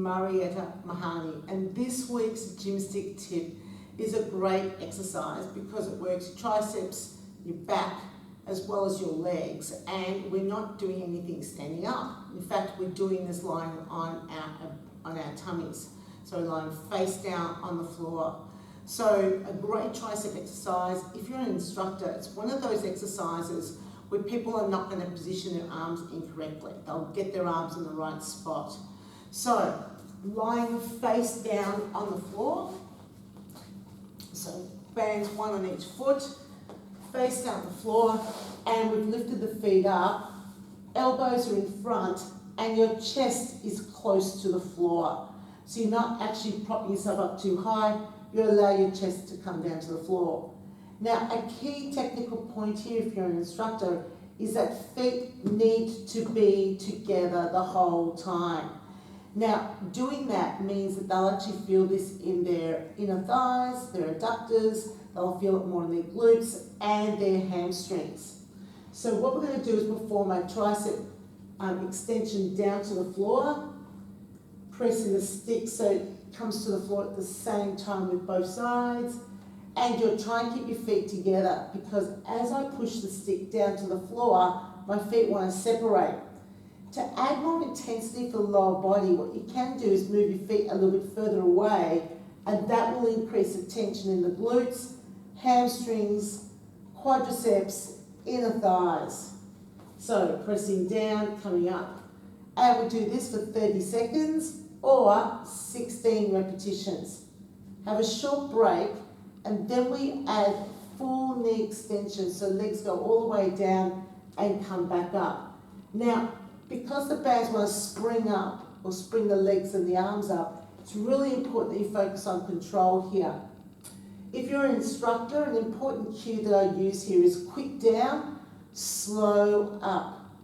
Marietta, Mehanni, and this week's Gymstick tip is a great exercise because it works your triceps, your back, as well as your legs, and we're not doing anything standing up. In fact, we're doing this lying on our tummies. So lying face down on the floor. So a great tricep exercise. If you're an instructor, it's one of those exercises where people are not going to position their arms incorrectly. They'll get their arms in the right spot. So lying face down on the floor. So bands one on each foot, face down the floor, and we've lifted the feet up. Elbows are in front and your chest is close to the floor. So you're not actually propping yourself up too high, you allow your chest to come down to the floor. Now, a key technical point here, if you're an instructor, is that feet need to be together the whole time. Now, doing that means that they'll actually feel this in their inner thighs, their adductors, they'll feel it more in their glutes and their hamstrings. So what we're going to do is perform a tricep extension down to the floor, pressing the stick so it comes to the floor at the same time with both sides, and you'll try and keep your feet together because as I push the stick down to the floor, my feet want to separate. To add more intensity for the lower body, what you can do is move your feet a little bit further away, and that will increase the tension in the glutes, hamstrings, quadriceps, inner thighs. So pressing down, coming up. And we do this for 30 seconds or 16 repetitions. Have a short break and then we add full knee extension, so legs go all the way down and come back up. Now, because the bands want to spring up or spring the legs and the arms up, it's really important that you focus on control here. If you're an instructor, an important cue that I use here is quick down, slow up.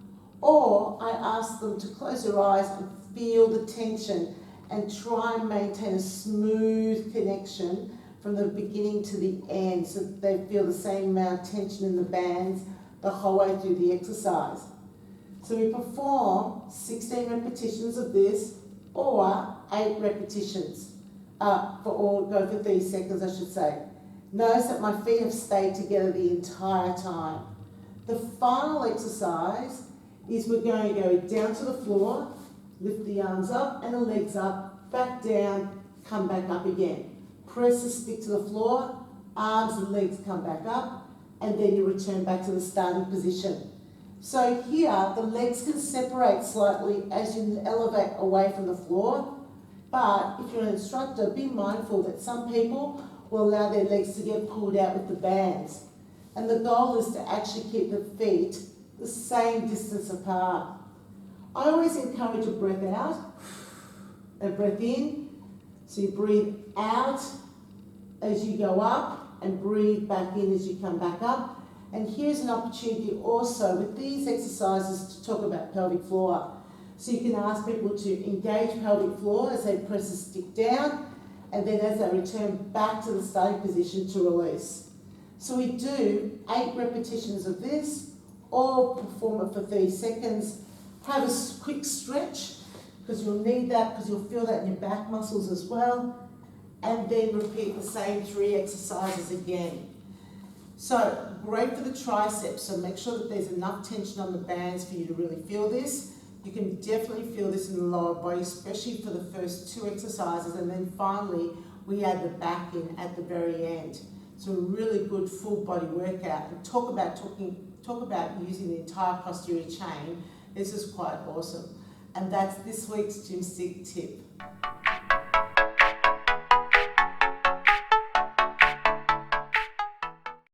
Or I ask them to close their eyes and feel the tension and try and maintain a smooth connection from the beginning to the end so that they feel the same amount of tension in the bands the whole way through the exercise. So we perform 16 repetitions of this or 8 repetitions go for 30 seconds, I should say. Notice that my feet have stayed together the entire time. The final exercise is we're going to go down to the floor, lift the arms up and the legs up, back down, come back up again. Press the stick to the floor, arms and legs come back up, and then you return back to the starting position. So here, the legs can separate slightly as you elevate away from the floor, but if you're an instructor, be mindful that some people will allow their legs to get pulled out with the bands. And the goal is to actually keep the feet the same distance apart. I always encourage a breath out and breath in. So you breathe out as you go up and breathe back in as you come back up. And here's an opportunity also with these exercises to talk about pelvic floor. So you can ask people to engage pelvic floor as they press the stick down and then as they return back to the starting position to release. So we do 8 repetitions of this or perform it for 30 seconds. Have a quick stretch because you'll need that because you'll feel that in your back muscles as well. And then repeat the same 3 exercises again. So great for the triceps, so make sure that there's enough tension on the bands for you to really feel this. You can definitely feel this in the lower body, especially for the first 2 exercises, and then finally we add the back in at the very end. So a really good full body workout. And talk about using the entire posterior chain. This is quite awesome. And that's this week's Gymstick tip.